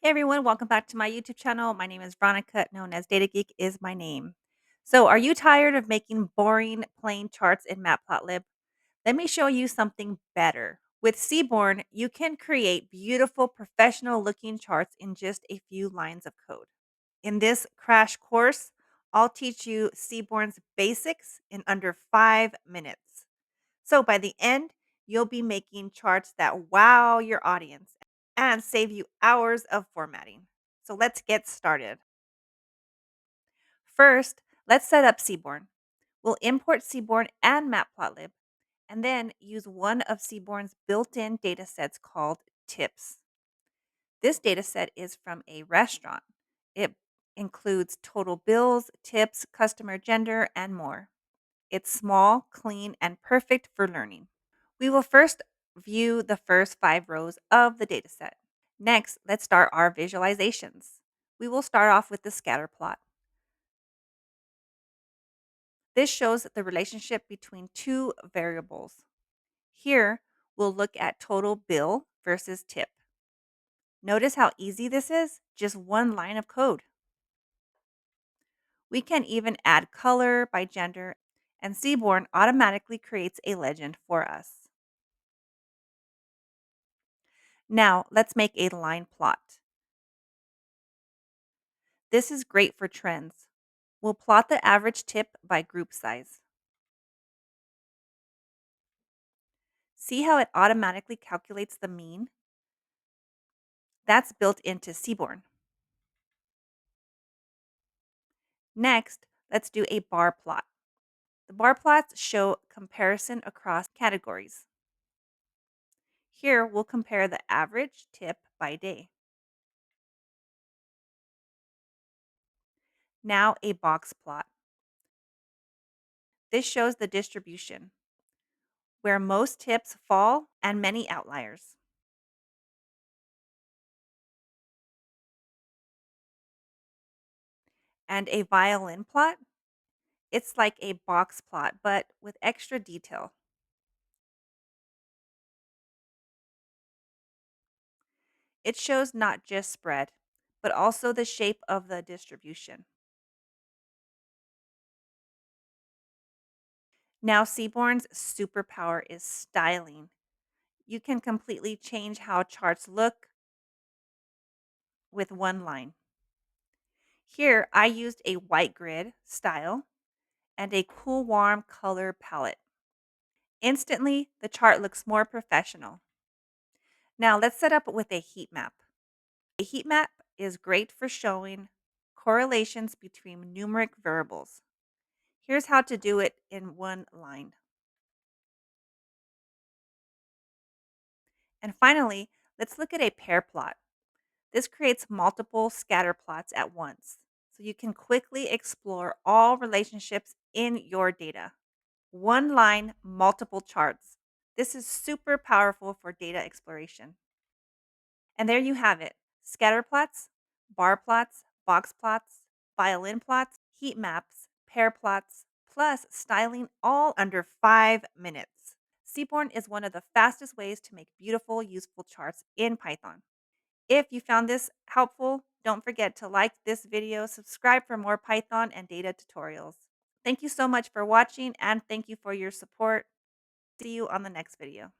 Hey everyone, welcome back to my YouTube channel. My name is Veronica, known as Data Geek is my name. So, are you tired of making boring, plain charts in Matplotlib? Let me show you something better. With Seaborn, you can create beautiful, professional looking charts in just a few lines of code. In this crash course, I'll teach you Seaborn's basics in under 5 minutes. So by the end, you'll be making charts that wow your audience and save you hours of formatting. So let's get started. First, let's set up Seaborn. We'll import Seaborn and Matplotlib, and then use one of Seaborn's built-in datasets called tips. This dataset is from a restaurant. It includes total bills, tips, customer gender, and more. It's small, clean, and perfect for learning. We will first view the first 5 rows of the dataset. Next, let's start our visualizations. We will start off with the scatter plot. This shows the relationship between two variables. Here, we'll look at total bill versus tip. Notice how easy this is? Just one line of code. We can even add color by gender, and Seaborn automatically creates a legend for us. Now, let's make a line plot. This is great for trends. We'll plot the average tip by group size. See how it automatically calculates the mean? That's built into Seaborn. Next, let's do a bar plot. The bar plots show comparison across categories. Here, we'll compare the average tip by day. Now, a box plot. This shows the distribution, where most tips fall and many outliers. And a violin plot. It's like a box plot, but with extra detail. It shows not just spread, but also the shape of the distribution. Now, Seaborn's superpower is styling. You can completely change how charts look with one line. Here, I used a white grid style and a cool, warm color palette. Instantly, the chart looks more professional. Now, let's set up with a heat map. A heat map is great for showing correlations between numeric variables. Here's how to do it in one line. And finally, let's look at a pair plot. This creates multiple scatter plots at once, so you can quickly explore all relationships in your data. One line, multiple charts. This is super powerful for data exploration. And there you have it, scatter plots, bar plots, box plots, violin plots, heat maps, pair plots, plus styling all under 5 minutes. Seaborn is one of the fastest ways to make beautiful, useful charts in Python. If you found this helpful, don't forget to like this video, subscribe for more Python and data tutorials. Thank you so much for watching and thank you for your support. See you on the next video.